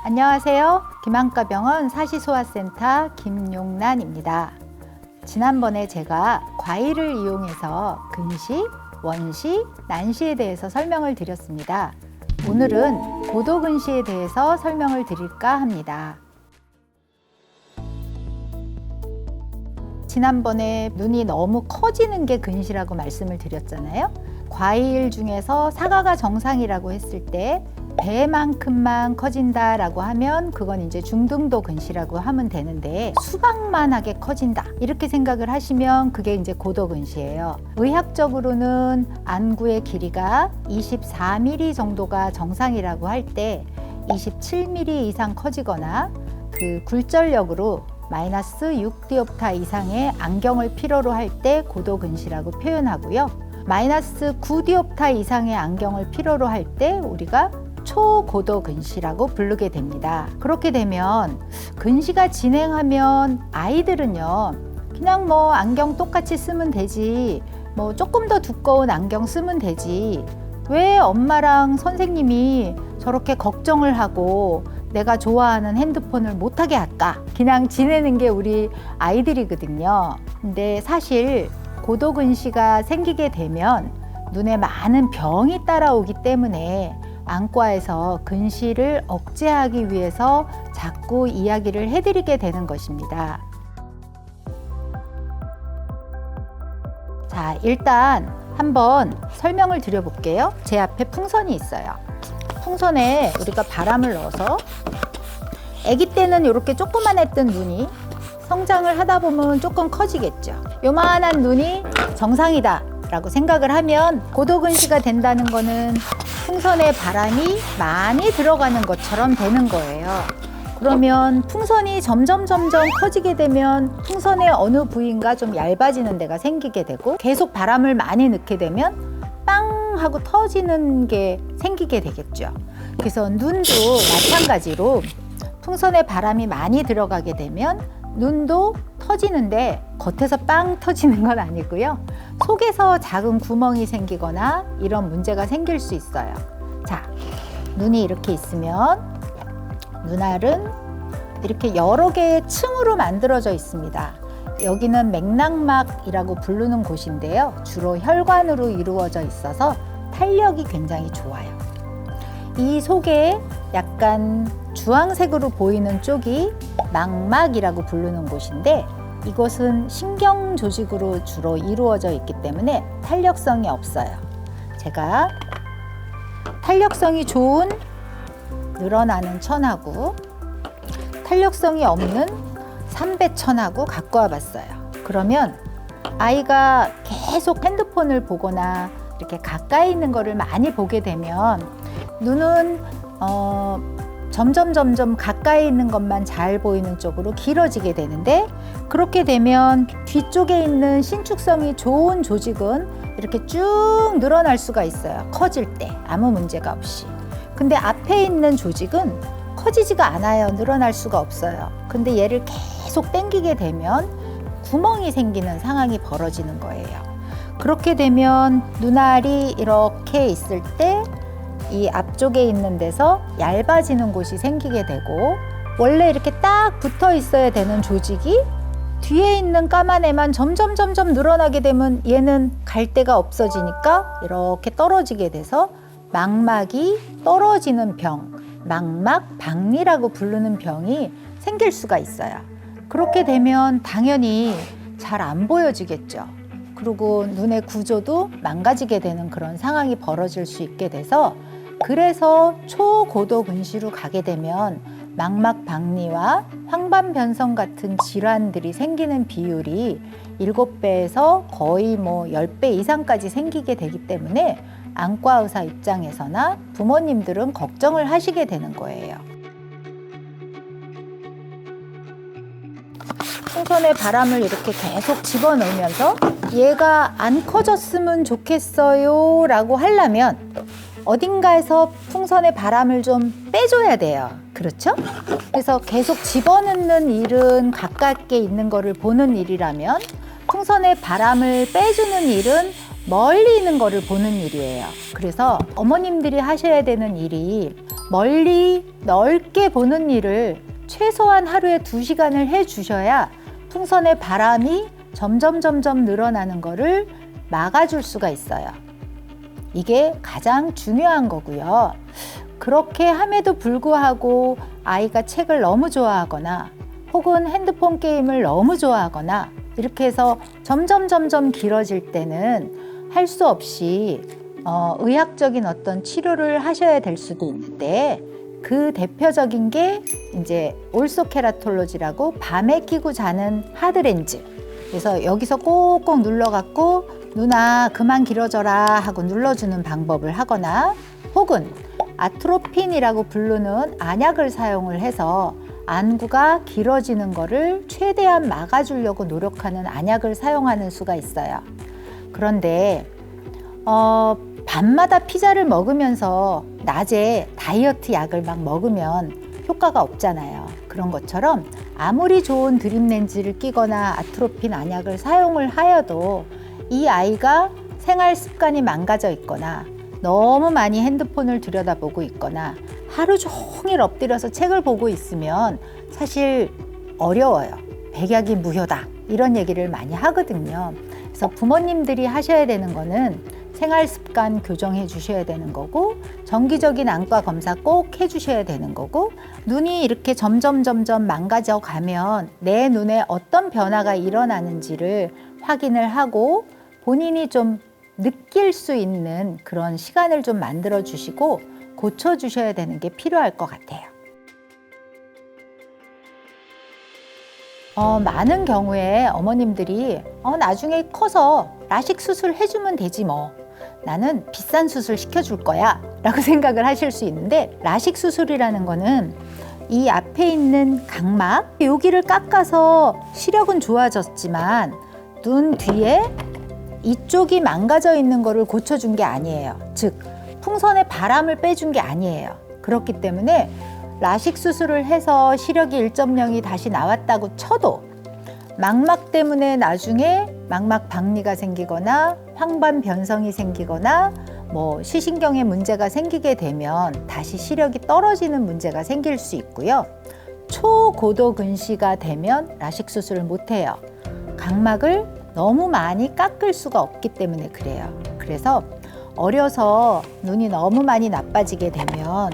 안녕하세요. 김한과병원 사시소아센터 김용란입니다. 지난번에 제가 과일을 이용해서 근시, 원시, 난시에 대해서 설명을 드렸습니다. 오늘은 고도근시에 대해서 설명을 드릴까 합니다. 지난번에 눈이 너무 커지는 게 근시라고 말씀을 드렸잖아요. 과일 중에서 사과가 정상이라고 했을 때 배만큼만 커진다라고 하면 그건 이제 중등도 근시라고 하면 되는데 수박만하게 커진다 이렇게 생각을 하시면 그게 이제 고도근시예요. 의학적으로는 안구의 길이가 24mm 정도가 정상이라고 할 때 27mm 이상 커지거나 그 굴절력으로 마이너스 6디옵타 이상의 안경을 필요로 할 때 고도근시라고 표현하고요. 마이너스 9디옵타 이상의 안경을 필요로 할 때 우리가 초고도 근시라고 부르게 됩니다. 그렇게 되면 근시가 진행하면 아이들은요, 그냥 뭐 안경 똑같이 쓰면 되지, 뭐 조금 더 두꺼운 안경 쓰면 되지, 왜 엄마랑 선생님이 저렇게 걱정을 하고 내가 좋아하는 핸드폰을 못하게 할까? 그냥 지내는 게 우리 아이들이거든요. 근데 사실 고도근시가 생기게 되면 눈에 많은 병이 따라오기 때문에 안과에서 근시를 억제하기 위해서 자꾸 이야기를 해드리게 되는 것입니다. 자, 일단 한번 설명을 드려볼게요. 제 앞에 풍선이 있어요. 풍선에 우리가 바람을 넣어서 아기 때는 이렇게 조그만했던 눈이 성장을 하다 보면 조금 커지겠죠. 요만한 눈이 정상이다 라고 생각을 하면 고도근시가 된다는 거는 풍선에 바람이 많이 들어가는 것처럼 되는 거예요. 그러면 풍선이 점점 커지게 되면 풍선의 어느 부위인가 좀 얇아지는 데가 생기게 되고 계속 바람을 많이 넣게 되면 빵 하고 터지는 게 생기게 되겠죠. 그래서 눈도 마찬가지로 풍선에 바람이 많이 들어가게 되면 눈도 터지는데 겉에서 빵 터지는 건 아니고요. 속에서 작은 구멍이 생기거나 이런 문제가 생길 수 있어요. 자, 눈이 이렇게 있으면 눈알은 이렇게 여러 개의 층으로 만들어져 있습니다. 여기는 맥락막이라고 부르는 곳인데요. 주로 혈관으로 이루어져 있어서 탄력이 굉장히 좋아요. 이 속에 약간 주황색으로 보이는 쪽이 망막이라고 부르는 곳인데 이것은 신경 조직으로 주로 이루어져 있기 때문에 탄력성이 없어요. 제가 탄력성이 좋은 늘어나는 천하고 탄력성이 없는 삼배천하고 갖고 와봤어요. 그러면 아이가 계속 핸드폰을 보거나 이렇게 가까이 있는 거를 많이 보게 되면 눈은 점점 가까이 있는 것만 잘 보이는 쪽으로 길어지게 되는데 그렇게 되면 뒤쪽에 있는 신축성이 좋은 조직은 이렇게 쭉 늘어날 수가 있어요. 커질 때 아무 문제가 없이. 근데 앞에 있는 조직은 커지지가 않아요. 늘어날 수가 없어요. 근데 얘를 계속 당기게 되면 구멍이 생기는 상황이 벌어지는 거예요. 그렇게 되면 눈알이 이렇게 있을 때 이 앞쪽에 있는 데서 얇아지는 곳이 생기게 되고 원래 이렇게 딱 붙어 있어야 되는 조직이 뒤에 있는 까만 애만 점점 늘어나게 되면 얘는 갈 데가 없어지니까 이렇게 떨어지게 돼서 망막이 떨어지는 병, 망막박리라고 부르는 병이 생길 수가 있어요. 그렇게 되면 당연히 잘 안 보여지겠죠. 그리고 눈의 구조도 망가지게 되는 그런 상황이 벌어질 수 있게 돼서 그래서 초고도 근시로 가게 되면 망막박리와 황반변성 같은 질환들이 생기는 비율이 7배에서 거의 뭐 10배 이상까지 생기게 되기 때문에 안과 의사 입장에서나 부모님들은 걱정을 하시게 되는 거예요. 풍선에 바람을 이렇게 계속 집어넣으면서 얘가 안 커졌으면 좋겠어요 라고 하려면 어딘가에서 풍선에 바람을 좀 빼줘야 돼요. 그렇죠? 그래서 계속 집어넣는 일은 가깝게 있는 거를 보는 일이라면 풍선에 바람을 빼주는 일은 멀리 있는 거를 보는 일이에요. 그래서 어머님들이 하셔야 되는 일이 멀리 넓게 보는 일을 최소한 하루에 2시간을 해주셔야 풍선의 바람이 점점 늘어나는 거를 막아줄 수가 있어요. 이게 가장 중요한 거고요. 그렇게 함에도 불구하고 아이가 책을 너무 좋아하거나 혹은 핸드폰 게임을 너무 좋아하거나 이렇게 해서 점점 길어질 때는 할 수 없이 의학적인 어떤 치료를 하셔야 될 수도 있는데, 그 대표적인 게 이제 올소케라톨로지라고 밤에 끼고 자는 하드렌즈. 그래서 여기서 꼭꼭 눌러갖고 누나 그만 길어져라 하고 눌러주는 방법을 하거나, 혹은 아트로핀이라고 부르는 안약을 사용을 해서 안구가 길어지는 거를 최대한 막아주려고 노력하는 안약을 사용하는 수가 있어요. 그런데 밤마다 피자를 먹으면서 낮에 다이어트 약을 막 먹으면 효과가 없잖아요. 그런 것처럼 아무리 좋은 드림렌즈를 끼거나 아트로핀 안약을 사용을 하여도 이 아이가 생활 습관이 망가져 있거나 너무 많이 핸드폰을 들여다보고 있거나 하루 종일 엎드려서 책을 보고 있으면 사실 어려워요. 백약이 무효다, 이런 얘기를 많이 하거든요. 그래서 부모님들이 하셔야 되는 거는 생활 습관 교정해 주셔야 되는 거고, 정기적인 안과 검사 꼭 해 주셔야 되는 거고, 눈이 이렇게 점점 망가져 가면 내 눈에 어떤 변화가 일어나는지를 확인을 하고 본인이 좀 느낄 수 있는 그런 시간을 좀 만들어 주시고 고쳐 주셔야 되는 게 필요할 것 같아요. 많은 경우에 어머님들이 나중에 커서 라식 수술 해주면 되지 뭐, 나는 비싼 수술 시켜줄 거야 라고 생각을 하실 수 있는데, 라식 수술이라는 거는 이 앞에 있는 각막 여기를 깎아서 시력은 좋아졌지만 눈 뒤에 이쪽이 망가져 있는 거를 고쳐준 게 아니에요. 즉 풍선의 바람을 빼준 게 아니에요. 그렇기 때문에 라식 수술을 해서 시력이 1.0이 다시 나왔다고 쳐도 망막 때문에 나중에 망막 박리가 생기거나 황반 변성이 생기거나 뭐 시신경에 문제가 생기게 되면 다시 시력이 떨어지는 문제가 생길 수 있고요. 초고도 근시가 되면 라식 수술을 못 해요. 각막을 너무 많이 깎을 수가 없기 때문에 그래요. 그래서 어려서 눈이 너무 많이 나빠지게 되면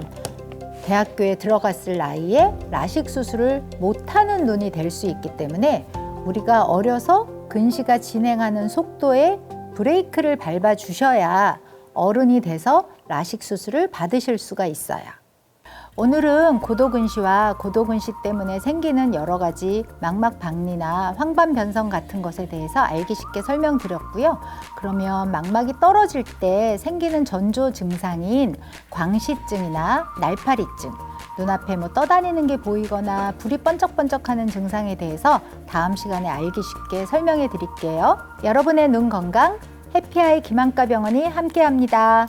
대학교에 들어갔을 나이에 라식 수술을 못하는 눈이 될 수 있기 때문에 우리가 어려서 근시가 진행하는 속도에 브레이크를 밟아 주셔야 어른이 돼서 라식 수술을 받으실 수가 있어요. 오늘은 고도근시와 고도근시 때문에 생기는 여러 가지 망막 박리나 황반 변성 같은 것에 대해서 알기 쉽게 설명드렸고요. 그러면 망막이 떨어질 때 생기는 전조 증상인 광시증이나 날파리증, 눈앞에 뭐 떠다니는 게 보이거나 불이 번쩍번쩍하는 증상에 대해서 다음 시간에 알기 쉽게 설명해 드릴게요. 여러분의 눈 건강 해피아이 김한가 병원이 함께합니다.